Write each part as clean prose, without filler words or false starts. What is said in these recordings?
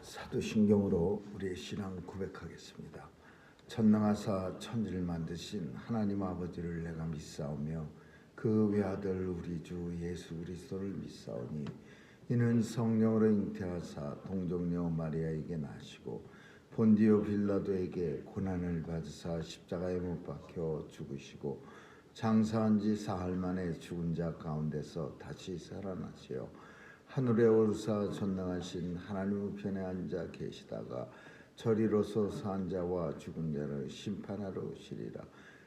사도신경으로 우리의 신앙 고백하겠습니다. 전능하사 천지를 만드신 하나님 아버지를 내가 믿사오며 그 외아들 우리 주 예수 그리스도를 믿사오니 이는 성령으로 잉태하사 동정녀 마리아에게 나시고 본디오 빌라도에게 고난을 받으사 십자가에 못 박혀 죽으시고 장사한 지 사흘 만에 죽은 자 가운데서 다시 살아나시어 하늘에 오르사 전능하신 하나님 우편에 앉아 계시다가 저리로서 산 자와 죽은 자를 심판하러 오시리라.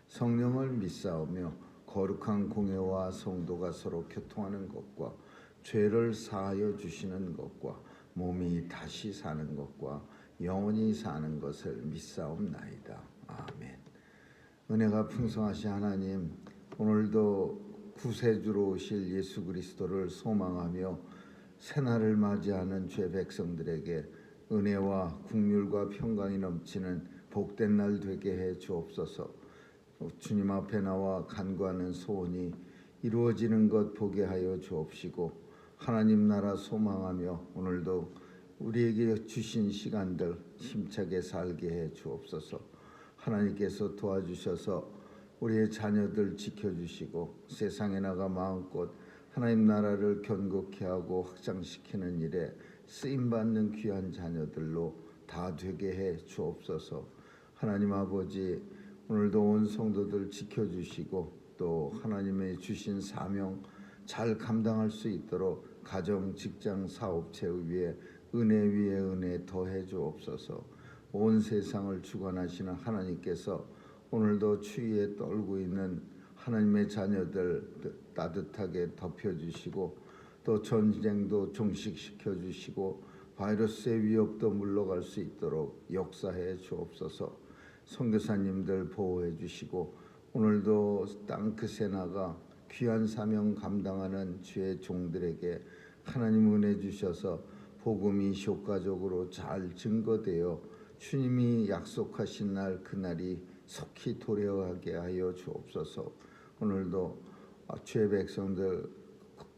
성령을 믿사오며 거룩한 공회와 성도가 서로 교통하는 것과 죄를 사하여 주시는 것과 몸이 다시 사는 것과 영원히 사는 것을 믿사옵나이다. 아멘. 은혜가 풍성하신 하나님, 오늘도 구세주로 오실 예수 그리스도를 소망하며 새날을 맞이하는 죄 백성들에게 은혜와 긍휼과 평강이 넘치는 복된 날 되게 해 주옵소서. 주님 앞에 나와 간구하는 소원이 이루어지는 것 보게 하여 주옵시고 하나님 나라 소망하며 오늘도 우리에게 주신 시간들 힘차게 살게 해 주옵소서. 하나님께서 도와주셔서 우리의 자녀들 지켜주시고 세상에 나가 마음껏 하나님 나라를 견고케 하고 확장시키는 일에 쓰임받는 귀한 자녀들로 다 되게 해 주옵소서. 하나님 아버지, 오늘도 온 성도들 지켜주시고 또 하나님의 주신 사명 잘 감당할 수 있도록 가정, 직장, 사업체 위에 은혜 더해 주옵소서. 온 세상을 주관하시는 하나님께서 오늘도 추위에 떨고 있는 하나님의 자녀들 따뜻하게 덮여주시고 또 전쟁도 종식시켜 주시고 바이러스의 위협도 물러갈 수 있도록 역사해 주옵소서. 선교사님들 보호해 주시고 오늘도 땅끝에 나가 귀한 사명 감당하는 주의 종들에게 하나님 은혜 주셔서 복음이 효과적으로 잘 증거되어 주님이 약속하신 날 그날이 속히 도래하게 하여 주옵소서. 오늘도 주의 백성들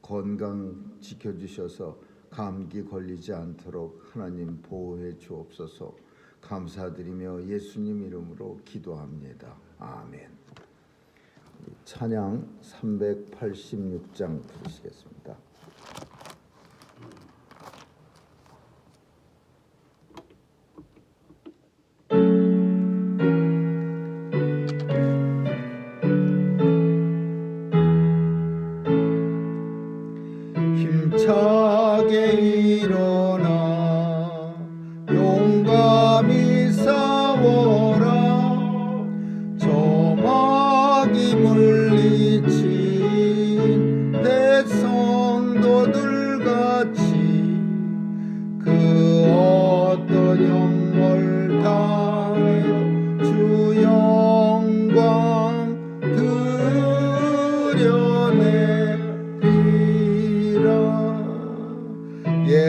건강 지켜주셔서 감기 걸리지 않도록 하나님 보호해 주옵소서. 감사드리며 예수님 이름으로 기도합니다. 아멘. 찬양 386장 부르시겠습니다. 힘차게 일어나 용감히 싸워라. 저마귀 물리친 내 성도들같이 그 어떤 영월 당해도 주 영광 드려내리라.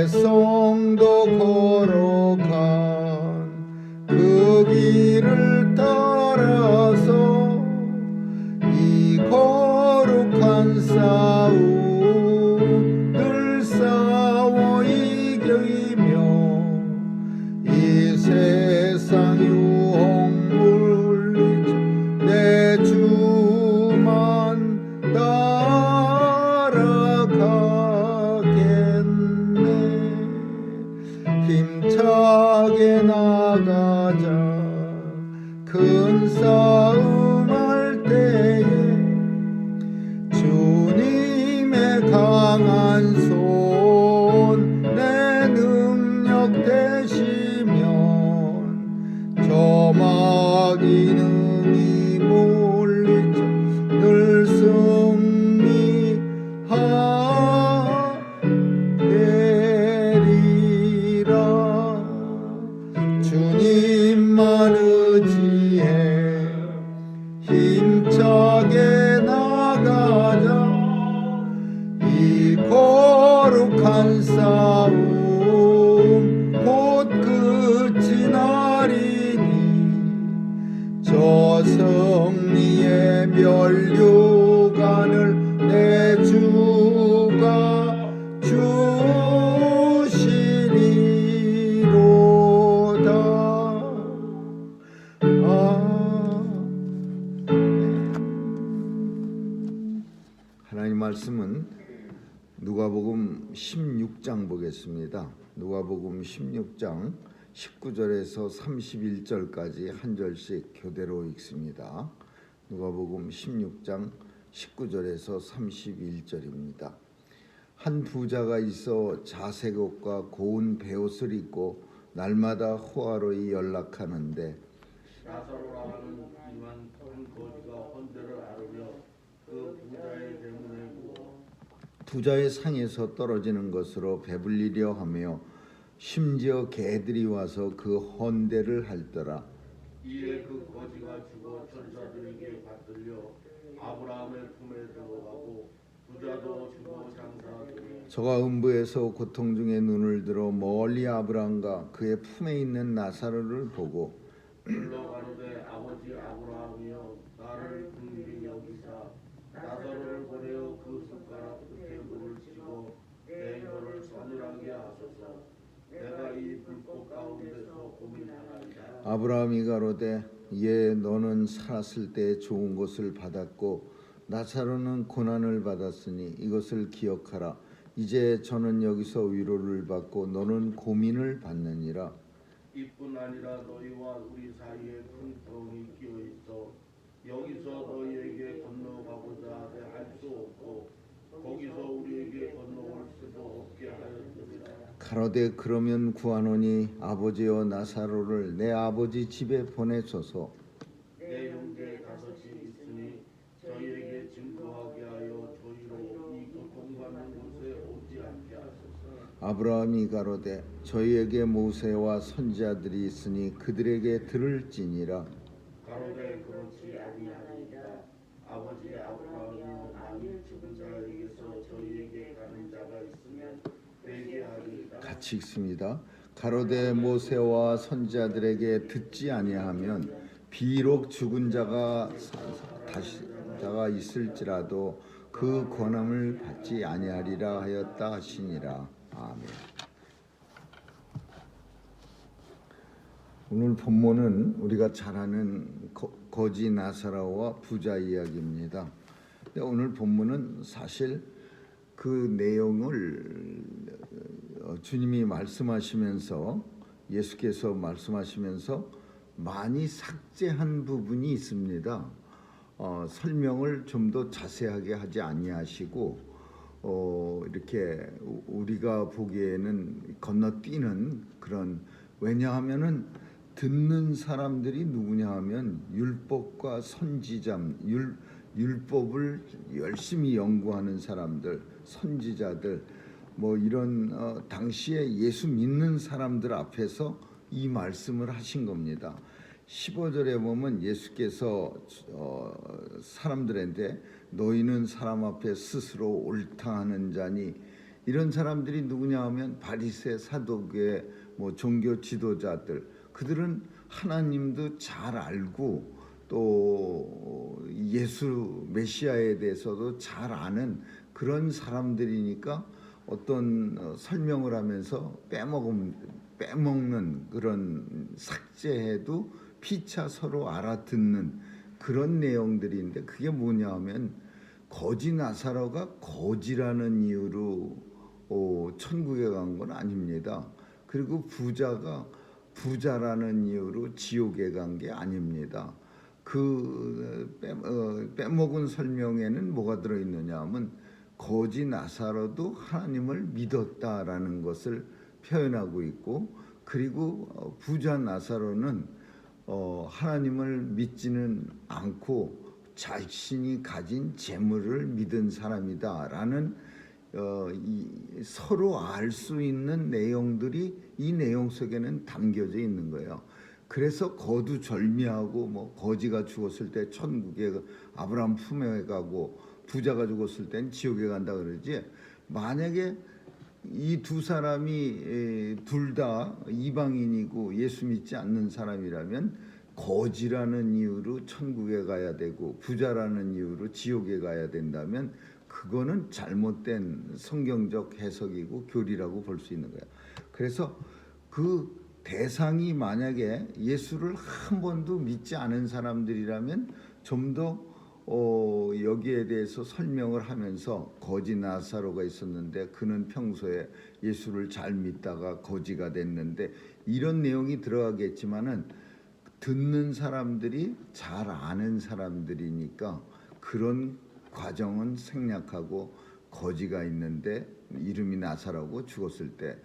성도 걸어간 그 길을 따라서 이 거룩한 싸움 늘 싸워 이기며 이 세상 유혹 물리쳐 내 주만 따라가겠네. 힘차게 나가자. 큰 싸움 할 때에 주님의 강한 손 내 능력 되시면 저마귀는 이 물리쳐 늘 승리하리라. 주님만 의지해 힘차게 나가자. 이 거룩한 싸움 곧 끝이 나리니 저 승리의 면류관을 내 주가 주시 말씀은 누가복음 16장 보겠습니다. 누가복음 16장 19절에서 31절까지 한 절씩 교대로 읽습니다. 누가복음 16장 19절에서 31절입니다. 한 부자가 있어 자색 옷과 고운 베옷을 입고 날마다 호화로이 연락하는데 나사로라는 이만 한 거지가 헌대를 앓으며 그 부자의 대문에 누워 부자의 상에서 떨어지는 것으로 배불리려 하며 심지어 개들이 와서 그 헌대를 핥더라. 이에 그 거지가 죽어 천사들에게 받들려 아브라함의 품에 들어가고 부자도 죽어 장사하더니 저가 음부에서 고통 중에 눈을 들어 멀리 아브라함과 그의 품에 있는 나사로를 보고 물러가는데 아버지 아브라함이여 나를 긍휼히 여기사 나사로를 보내어 그 숟가락 끝에 물을 쥐고 내 혀를 서늘하게 하소서. 내가 이 불꽃 가운데서 고민하나이다. 아브라함이 가로되 예 너는 살았을 때 좋은 것을 받았고 나사로는 고난을 받았으니 이것을 기억하라. 이제 저는 여기서 위로를 받고 너는 고민을 받느니라. 이뿐 아니라 너희와 우리 사이에 큰 구멍이 끼어 있어 여기서 너희에게 건너가고자 하되 할 수 없고 거기서 우리에게 건너올 수도 없게 하였느니라. 가로되 그러면 구하노니 아버지여 나사로를 내 아버지 집에 보내소서. 내 형제 다섯이 있으니 저희에게 증거하게 하여 저희로 이 고통받는 곳에 오지 않게 하소서. 아브라함이 가로되 저희에게 모세와 선지자들이 있으니 그들에게 들을지니라. 가로되 그렇지 아니하나이다. 아버지 아브라함이여 만일 죽은 자에게서 저희에게 가는 자가 있으면 되게 하리이다. 같이 읽습니다. 가로되 모세와 선지자들에게 듣지 아니하면 비록 죽은 자가 다시 자가 있을지라도 그 권함을 받지 아니하리라 하였다 하시니라. 아멘. 오늘 본문은 우리가 잘 아는 거지 나사로와 부자 이야기입니다. 근데 오늘 본문은 사실 그 내용을 주님이 말씀하시면서 예수께서 말씀하시면서 많이 삭제한 부분이 있습니다. 설명을 좀 더 자세하게 하지 아니하시고 이렇게 우리가 보기에는 건너뛰는 그런, 왜냐하면은 듣는 사람들이 누구냐 하면 율법과 선지자, 율법을 열심히 연구하는 사람들, 선지자들, 뭐 이런 당시에 예수 믿는 사람들 앞에서 이 말씀을 하신 겁니다. 15절에 보면 예수께서 사람들한테 너희는 사람 앞에 스스로 옳다 하는 자니, 이런 사람들이 누구냐 하면 바리새, 사도계, 뭐 종교 지도자들, 그들은 하나님도 잘 알고 또 예수 메시아에 대해서도 잘 아는 그런 사람들이니까 어떤 설명을 하면서 빼먹는 그런, 삭제해도 피차 서로 알아듣는 그런 내용들인데, 그게 뭐냐 하면 거지 나사로가 거지라는 이유로 천국에 간 건 아닙니다. 그리고 부자가 부자라는 이유로 지옥에 간 게 아닙니다. 그 빼먹은 설명에는 뭐가 들어있느냐 하면 거지 나사로도 하나님을 믿었다라는 것을 표현하고 있고, 그리고 부자 나사로는 하나님을 믿지는 않고 자신이 가진 재물을 믿은 사람이다라는 서로 알 수 있는 내용들이 이 내용 속에는 담겨져 있는 거예요. 그래서 거두절미하고 뭐 거지가 죽었을 때 천국에 아브라함 품에 가고 부자가 죽었을 땐 지옥에 간다 그러지, 만약에 이 두 사람이 둘 다 이방인이고 예수 믿지 않는 사람이라면 거지라는 이유로 천국에 가야 되고 부자라는 이유로 지옥에 가야 된다면 그거는 잘못된 성경적 해석이고 교리라고 볼 수 있는 거야. 그래서 그 대상이 만약에 예수를 한 번도 믿지 않은 사람들이라면 좀 더 여기에 대해서 설명을 하면서 거지 나사로가 있었는데 그는 평소에 예수를 잘 믿다가 거지가 됐는데 이런 내용이 들어가겠지만은 듣는 사람들이 잘 아는 사람들이니까 그런 과정은 생략하고 거지가 있는데 이름이 나사로고 죽었을 때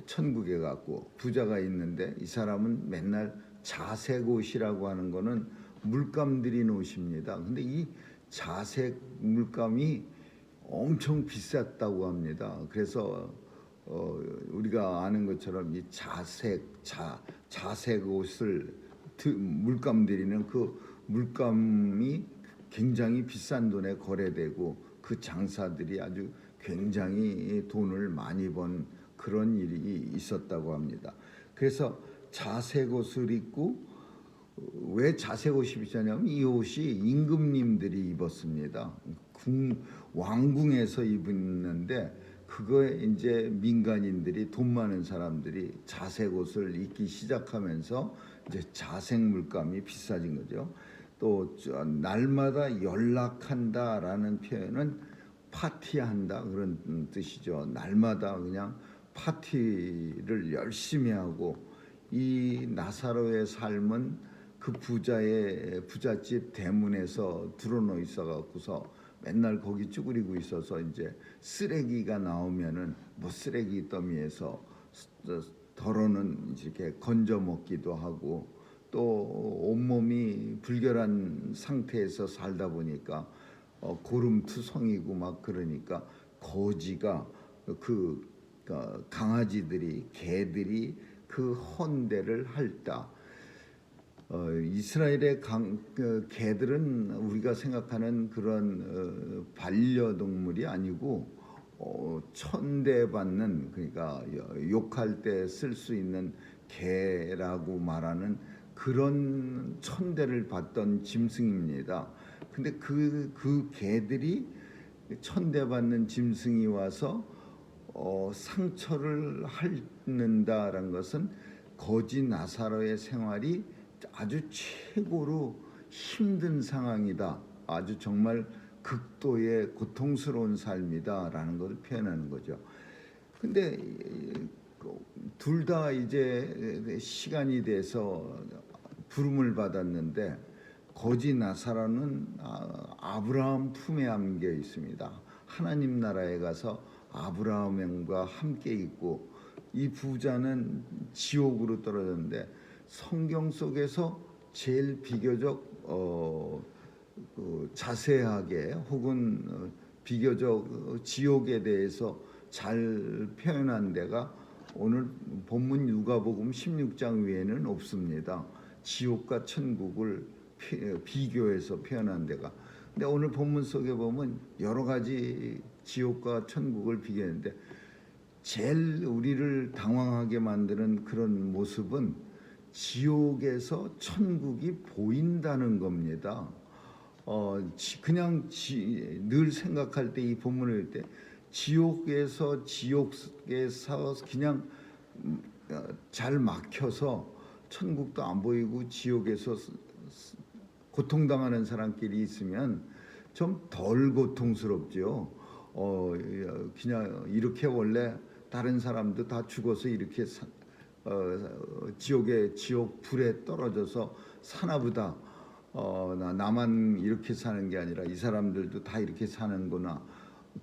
천국에 갔고 부자가 있는데 이 사람은 맨날 자색 옷이라고 하는 거는 물감 들인 옷입니다. 근데 이 자색 물감이 엄청 비쌌다고 합니다. 그래서 우리가 아는 것처럼 이 자색 옷을 물감 들이는 그 물감이 굉장히 비싼 돈에 거래되고 그 장사들이 아주 굉장히 돈을 많이 번 그런 일이 있었다고 합니다. 그래서 자색 옷을 입고 왜 자색 옷이 비싸냐면 이 옷이 임금님들이 입었습니다. 왕궁에서 입었는데 그거에 이제 민간인들이 돈 많은 사람들이 자색 옷을 입기 시작하면서 이제 자색 물감이 비싸진 거죠. 또 날마다 연락한다라는 표현은 파티한다 그런 뜻이죠. 날마다 그냥 파티를 열심히 하고 이 나사로의 삶은 그 부잣집 대문에서 드러누워 있어갖고서 맨날 거기 쭈그리고 있어서 이제 쓰레기가 나오면은 뭐 쓰레기 더미에서 덜어는 이렇게 건져 먹기도 하고 또 온몸이 불결한 상태에서 살다 보니까 고름투성이고 막 그러니까 거지가 그 강아지들이 개들이 그 헌대를 할다. 이스라엘의 개들은 우리가 생각하는 그런 반려동물이 아니고 천대받는 그러니까 욕할 때 쓸 수 있는 개라고 말하는 그런 천대를 받던 짐승입니다. 근데 그 개들이 천대받는 짐승이 와서 상처를 핥는다라는 것은 거지 나사로의 생활이 아주 최고로 힘든 상황이다. 아주 정말 극도의 고통스러운 삶이다라는 것을 표현하는 거죠. 근데 둘 다 이제 시간이 돼서 부름을 받았는데 거지 나사로는 아브라함 품에 안겨 있습니다. 하나님 나라에 가서 아브라함과 함께 있고 이 부자는 지옥으로 떨어졌는데 성경 속에서 제일 비교적 자세하게 혹은 비교적 지옥에 대해서 잘 표현한 데가 오늘 본문 누가복음 16장 외에는 없습니다. 지옥과 천국을 비교해서 표현한 데가. 근데 오늘 본문 속에 보면 여러 가지 지옥과 천국을 비교했는데 제일 우리를 당황하게 만드는 그런 모습은 지옥에서 천국이 보인다는 겁니다. 그냥 늘 생각할 때 이 본문을 볼 때 지옥에서 그냥 잘 막혀서 천국도 안 보이고 지옥에서 고통당하는 사람끼리 있으면 좀 덜 고통스럽죠. 그냥 이렇게 원래 다른 사람도 다 죽어서 이렇게 지옥 불에 떨어져서 사나보다. 나만 이렇게 사는 게 아니라 이 사람들도 다 이렇게 사는구나.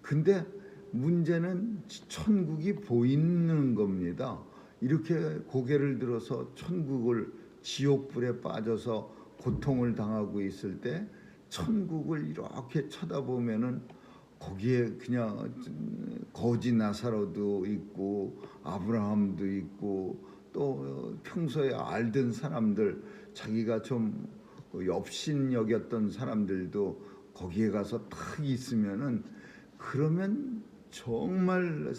근데 문제는 천국이 보이는 겁니다. 이렇게 고개를 들어서 천국을 지옥불에 빠져서 고통을 당하고 있을 때 천국을 이렇게 쳐다보면은 거기에 그냥 거지 나사로도 있고 아브라함도 있고 또 평소에 알던 사람들 자기가 좀 업신여겼던 사람들도 거기에 가서 딱 있으면은 그러면 정말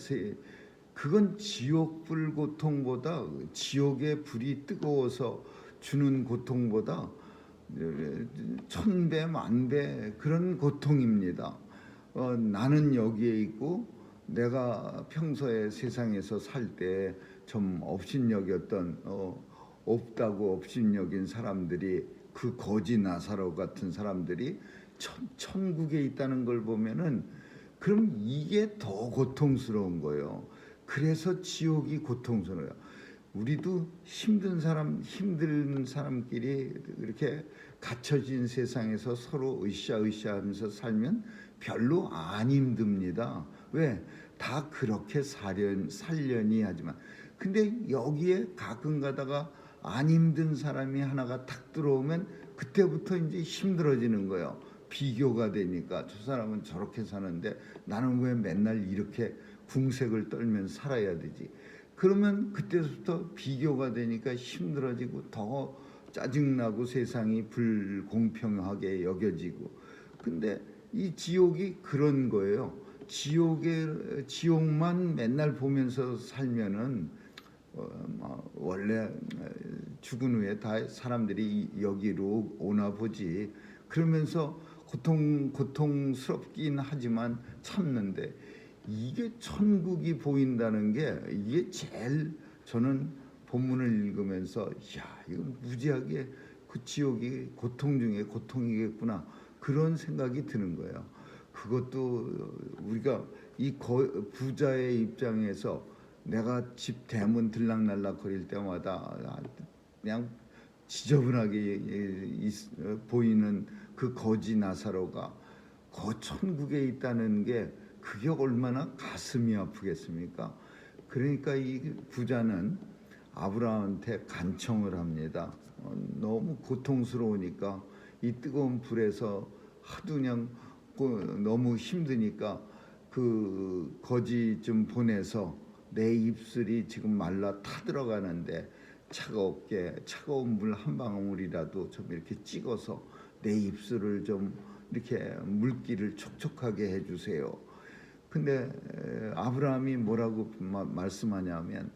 그건 지옥불 고통보다 지옥의 불이 뜨거워서 주는 고통보다 천배 만배 그런 고통입니다. 나는 여기에 있고 내가 평소에 세상에서 살 때 좀 업신여겼던 없다고 업신여긴 사람들이 그 거지 나사로 같은 사람들이 천국에 있다는 걸 보면은 그럼 이게 더 고통스러운 거예요. 그래서 지옥이 고통스러워요. 우리도 힘든 사람끼리 이렇게 갇혀진 세상에서 서로 으쌰으쌰하면서 살면 별로 안 힘듭니다. 왜? 다 그렇게 살려니 하지만, 근데 여기에 가끔 가다가 안 힘든 사람이 하나가 탁 들어오면 그때부터 이제 힘들어지는 거예요. 비교가 되니까 저 사람은 저렇게 사는데 나는 왜 맨날 이렇게 궁색을 떨면서 살아야 되지? 그러면 그때부터 비교가 되니까 힘들어지고 더 짜증나고 세상이 불공평하게 여겨지고. 근데 이 지옥이 그런 거예요. 지옥만 맨날 보면서 살면은 원래 죽은 후에 다 사람들이 여기로 오나 보지. 그러면서 고통스럽긴 하지만 참는데, 이게 천국이 보인다는 게 이게 제일 저는 본문을 읽으면서 야, 이거 무지하게 그 지옥이 고통 중에 고통이겠구나, 그런 생각이 드는 거예요. 그것도 우리가 이 부자의 입장에서 내가 집 대문 들락날락 거릴 때마다 그냥 지저분하게 보이는 그 거지 나사로가 천국에 있다는 게 그게 얼마나 가슴이 아프겠습니까? 그러니까 이 부자는 아브라함한테 간청을 합니다. 너무 고통스러우니까 이 뜨거운 불에서 하도 그냥 너무 힘드니까 그 거지 좀 보내서 내 입술이 지금 말라 타들어가는데 차가운 물 한 방울이라도 좀 이렇게 찍어서 내 입술을 좀 이렇게 물기를 촉촉하게 해주세요. 근데 아브라함이 뭐라고 말씀하냐면,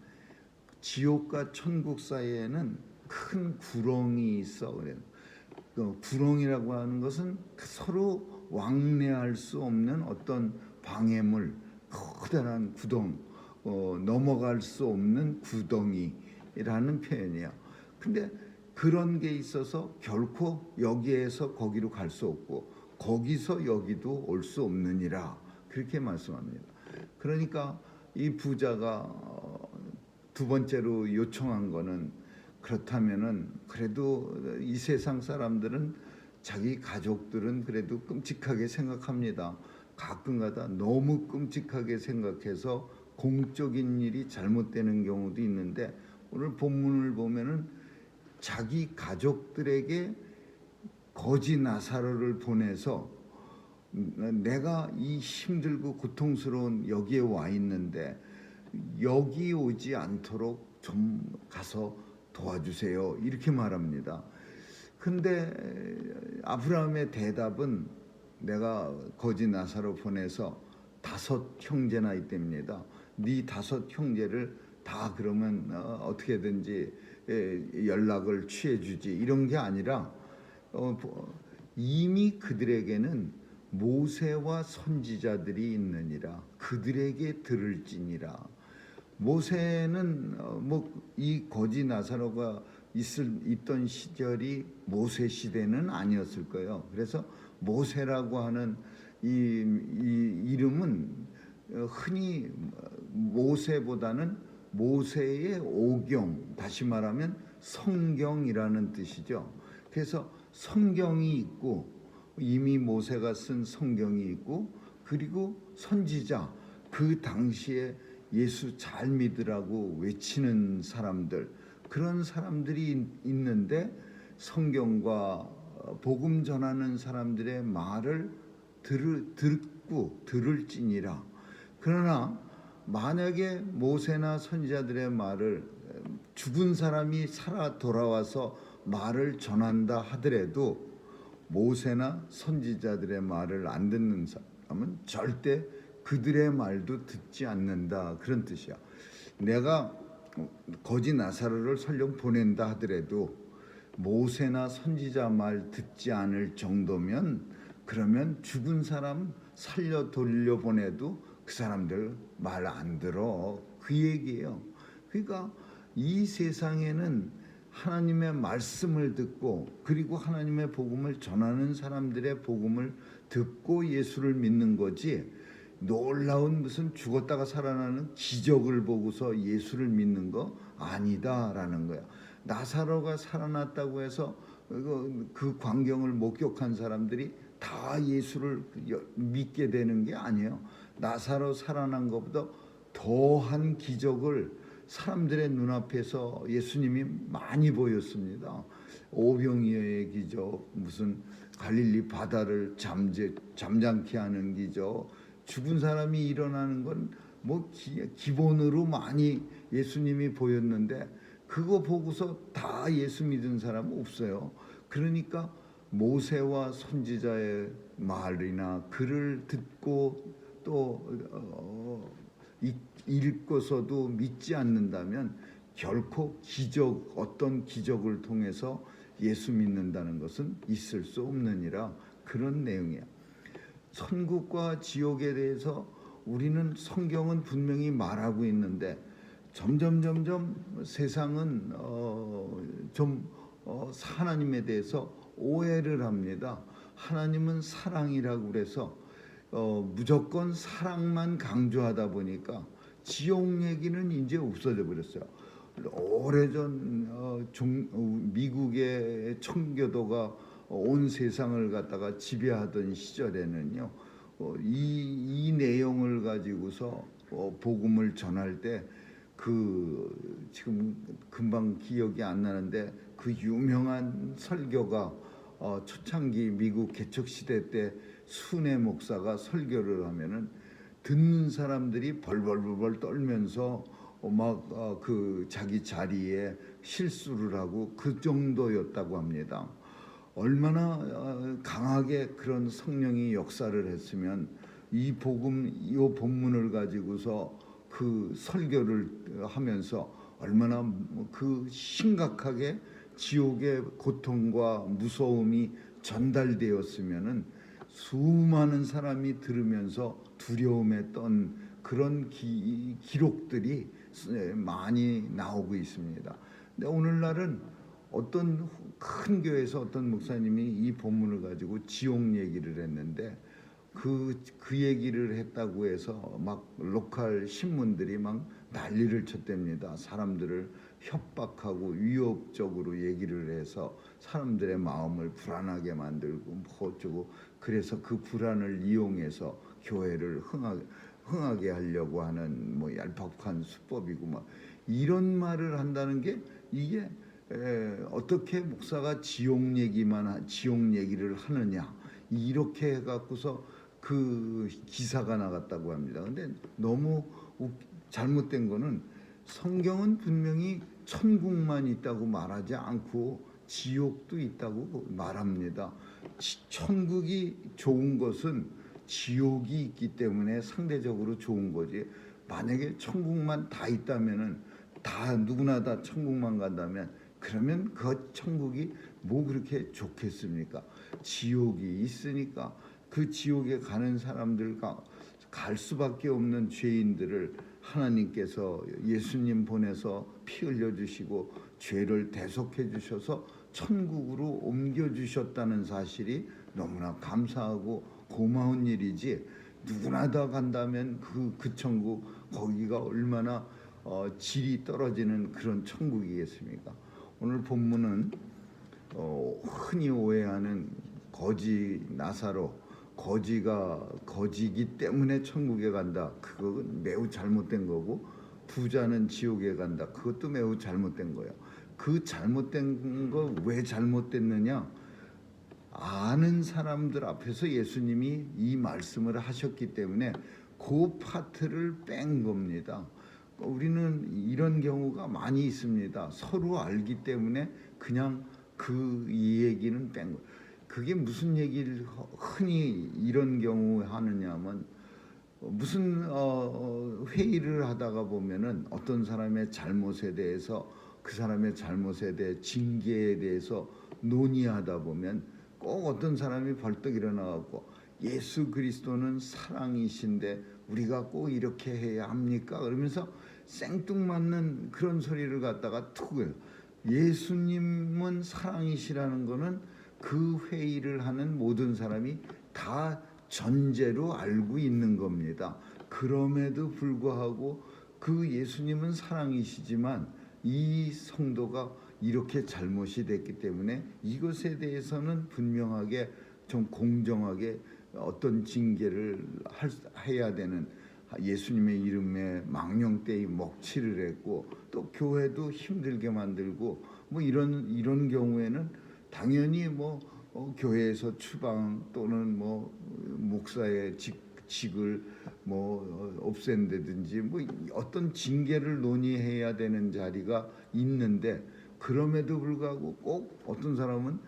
지옥과 천국 사이에는 큰 구렁이 있어. 그래요. 그 구렁이라고 하는 것은 서로 왕래할 수 없는 어떤 방해물, 커다란 구덩, 넘어갈 수 없는 구덩이라는 표현이에요. 근데 그런 게 있어서 결코 여기에서 거기로 갈 수 없고 거기서 여기도 올 수 없느니라, 그렇게 말씀합니다. 그러니까 이 부자가 두 번째로 요청한 거는, 그렇다면은 그래도 이 세상 사람들은 자기 가족들은 그래도 끔찍하게 생각합니다. 가끔가다 너무 끔찍하게 생각해서 공적인 일이 잘못되는 경우도 있는데, 오늘 본문을 보면은 자기 가족들에게 거지 나사로를 보내서 내가 이 힘들고 고통스러운 여기에 와 있는데 여기 오지 않도록 좀 가서 도와주세요, 이렇게 말합니다. 근데 아브라함의 대답은, 내가 거지 나사로 보내서 5 형제나 있답니다. 네 5 형제를 다 그러면 어떻게든지 연락을 취해주지, 이런 게 아니라 이미 그들에게는 모세와 선지자들이 있느니라, 그들에게 들을지니라. 모세는 이 거지 나사로가 있던 시절이 모세 시대는 아니었을 거예요. 그래서 모세라고 하는 이 이름은 흔히 모세보다는 모세의 오경, 다시 말하면 성경이라는 뜻이죠. 그래서 성경이 있고, 이미 모세가 쓴 성경이 있고, 그리고 선지자, 그 당시에 예수 잘 믿으라고 외치는 사람들, 그런 사람들이 있는데 성경과 복음 전하는 사람들의 말을 듣고 들을지니라. 그러나 만약에 모세나 선지자들의 말을 죽은 사람이 살아 돌아와서 말을 전한다 하더라도 모세나 선지자들의 말을 안 듣는 사람은 절대 그들의 말도 듣지 않는다, 그런 뜻이야. 내가 거지 나사로를 설령 보낸다 하더라도 모세나 선지자 말 듣지 않을 정도면, 그러면 죽은 사람 살려 돌려보내도 그 사람들 말 안 들어, 그 얘기예요. 그러니까 이 세상에는 하나님의 말씀을 듣고 그리고 하나님의 복음을 전하는 사람들의 복음을 듣고 예수를 믿는 거지, 놀라운 무슨 죽었다가 살아나는 기적을 보고서 예수를 믿는 거 아니다라는 거야. 나사로가 살아났다고 해서 그 광경을 목격한 사람들이 다 예수를 믿게 되는 게 아니에요. 나사로 살아난 것보다 더한 기적을 사람들의 눈앞에서 예수님이 많이 보였습니다. 오병이어의 기적, 무슨 갈릴리 바다를 잠잠케 하는 기적, 죽은 사람이 일어나는 건 뭐 기본으로 많이 예수님이 보였는데 그거 보고서 다 예수 믿은 사람은 없어요. 그러니까 모세와 선지자의 말이나 글을 듣고 또 읽고서도 믿지 않는다면 결코 어떤 기적을 통해서 예수 믿는다는 것은 있을 수 없느니라, 그런 내용이야. 천국과 지옥에 대해서 우리는 성경은 분명히 말하고 있는데 점점 세상은 하나님에 대해서 오해를 합니다. 하나님은 사랑이라고 그래서 무조건 사랑만 강조하다 보니까 지옥 얘기는 이제 없어져 버렸어요. 오래전 미국의 청교도가 온 세상을 갖다가 지배하던 시절에는요, 이 내용을 가지고서 복음을 전할 때 지금 금방 기억이 안 나는데 그 유명한 설교가 초창기 미국 개척 시대 때 순회 목사가 설교를 하면은 듣는 사람들이 벌벌 떨면서 막 자기 자리에 실수를 하고 그 정도였다고 합니다. 얼마나 강하게 그런 성령이 역사를 했으면 이 본문을 가지고서 그 설교를 하면서 얼마나 그 심각하게 지옥의 고통과 무서움이 전달되었으면은 수많은 사람이 들으면서 두려움에 떤 그런 기록들이 많이 나오고 있습니다. 근데 오늘날은 어떤 큰 교회에서 어떤 목사님이 이 본문을 가지고 지옥 얘기를 했는데 그 얘기를 했다고 해서 막 로컬 신문들이 막 난리를 쳤답니다. 사람들을 협박하고 위협적으로 얘기를 해서 사람들의 마음을 불안하게 만들고 뭐 어쩌고, 그래서 그 불안을 이용해서 교회를 흥하게 하려고 하는 뭐 얄팍한 수법이고 막 이런 말을 한다는 게, 이게 어떻게 목사가 지옥 얘기를 하느냐, 이렇게 해갖고서 그 기사가 나갔다고 합니다. 근데 너무 잘못된 거는 성경은 분명히 천국만 있다고 말하지 않고 지옥도 있다고 말합니다. 천국이 좋은 것은 지옥이 있기 때문에 상대적으로 좋은 거지. 만약에 천국만 다 있다면은 다 누구나 다 천국만 간다면 그러면 그 천국이 뭐 그렇게 좋겠습니까? 지옥이 있으니까 그 지옥에 가는 사람들과 갈 수밖에 없는 죄인들을 하나님께서 예수님 보내서 피 흘려 주시고 죄를 대속해 주셔서 천국으로 옮겨 주셨다는 사실이 너무나 감사하고 고마운 일이지, 누구나 다 간다면 그 천국, 거기가 얼마나 질이 떨어지는 그런 천국이겠습니까? 오늘 본문은 흔히 오해하는 거지 나사로, 거지기 때문에 천국에 간다, 그건 매우 잘못된 거고, 부자는 지옥에 간다, 그것도 매우 잘못된 거예요. 그 잘못된 거 왜 잘못됐느냐? 아는 사람들 앞에서 예수님이 이 말씀을 하셨기 때문에 그 파트를 뺀 겁니다. 우리는 이런 경우가 많이 있습니다. 서로 알기 때문에 그냥 이 얘기는 뺀 거예요. 그게 무슨 얘기를 흔히 이런 경우 하느냐면, 무슨 회의를 하다가 보면은 어떤 사람의 잘못에 대해서, 그 사람의 잘못에 대해 징계에 대해서 논의하다 보면 꼭 어떤 사람이 벌떡 일어나갖고 예수 그리스도는 사랑이신데 우리가 꼭 이렇게 해야 합니까? 그러면서 생뚱맞는 그런 소리를 갖다가 툭, 예수님은 사랑이시라는 거는 그 회의를 하는 모든 사람이 다 전제로 알고 있는 겁니다. 그럼에도 불구하고 그 예수님은 사랑이시지만 이 성도가 이렇게 잘못이 됐기 때문에 이것에 대해서는 분명하게 좀 공정하게 어떤 징계를 해야 되는, 예수님의 이름에 망령되이 먹칠을 했고 또 교회도 힘들게 만들고 뭐 이런 경우에는 당연히 뭐 교회에서 추방 또는 뭐 목사의 직을 뭐 없앤다든지 뭐 어떤 징계를 논의해야 되는 자리가 있는데, 그럼에도 불구하고 꼭 어떤 사람은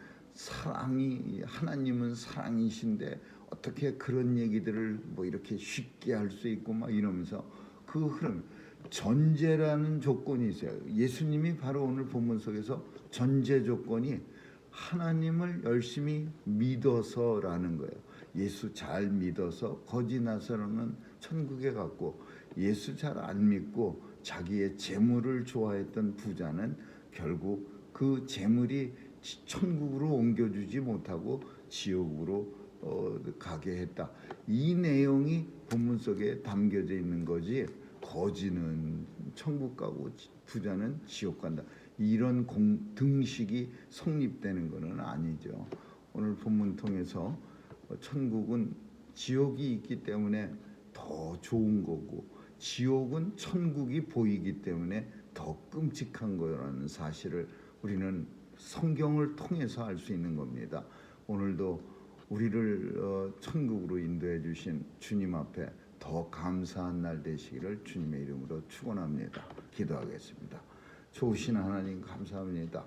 하나님은 사랑이신데 어떻게 그런 얘기들을 뭐 이렇게 쉽게 할 수 있고 막 이러면서 그 흐름, 전제라는 조건이 있어요. 예수님이 바로 오늘 본문 속에서 전제 조건이 하나님을 열심히 믿어서라는 거예요. 예수 잘 믿어서 거지 나사로는 천국에 갔고, 예수 잘 안 믿고 자기의 재물을 좋아했던 부자는 결국 그 재물이 천국으로 옮겨주지 못하고 지옥으로 가게 했다. 이 내용이 본문 속에 담겨져 있는 거지, 거지는 천국 가고 부자는 지옥 간다, 이런 등식이 성립되는 것은 아니죠. 오늘 본문 통해서 천국은 지옥이 있기 때문에 더 좋은 거고, 지옥은 천국이 보이기 때문에 더 끔찍한 거라는 사실을 우리는 성경을 통해서 알 수 있는 겁니다. 오늘도 우리를 천국으로 인도해 주신 주님 앞에 더 감사한 날 되시기를 주님의 이름으로 축원합니다. 기도하겠습니다. 좋으신 하나님 감사합니다.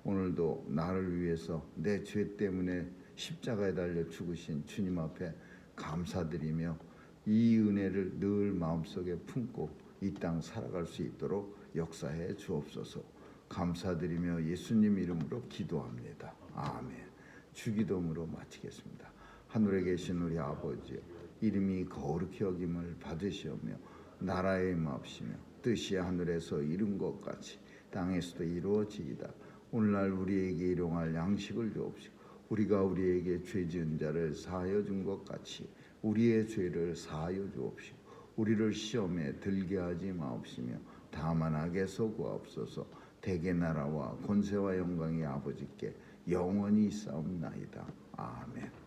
오늘도 나를 위해서 내 죄 때문에 십자가에 달려 죽으신 주님 앞에 감사드리며 이 은혜를 늘 마음속에 품고 이 땅 살아갈 수 있도록 역사해 주옵소서. 감사드리며 예수님 이름으로 기도합니다. 아멘. 주기도문으로 마치겠습니다. 하늘에 계신 우리 아버지여, 이름이 거룩히 여김을 받으시오며 나라의 임하옵시며 뜻이 하늘에서 이룬 것 같이 땅에서도 이루어지이다. 오늘날 우리에게 일용할 양식을 주옵시고 우리가 우리에게 죄 지은 자를 사하여 준 것 같이 우리의 죄를 사하여 주옵시고 우리를 시험에 들게 하지 마옵시며 다만 악에서 구하옵소서. 대개 나라와 권세와 영광이 아버지께 영원히 있사옵나이다. 아멘.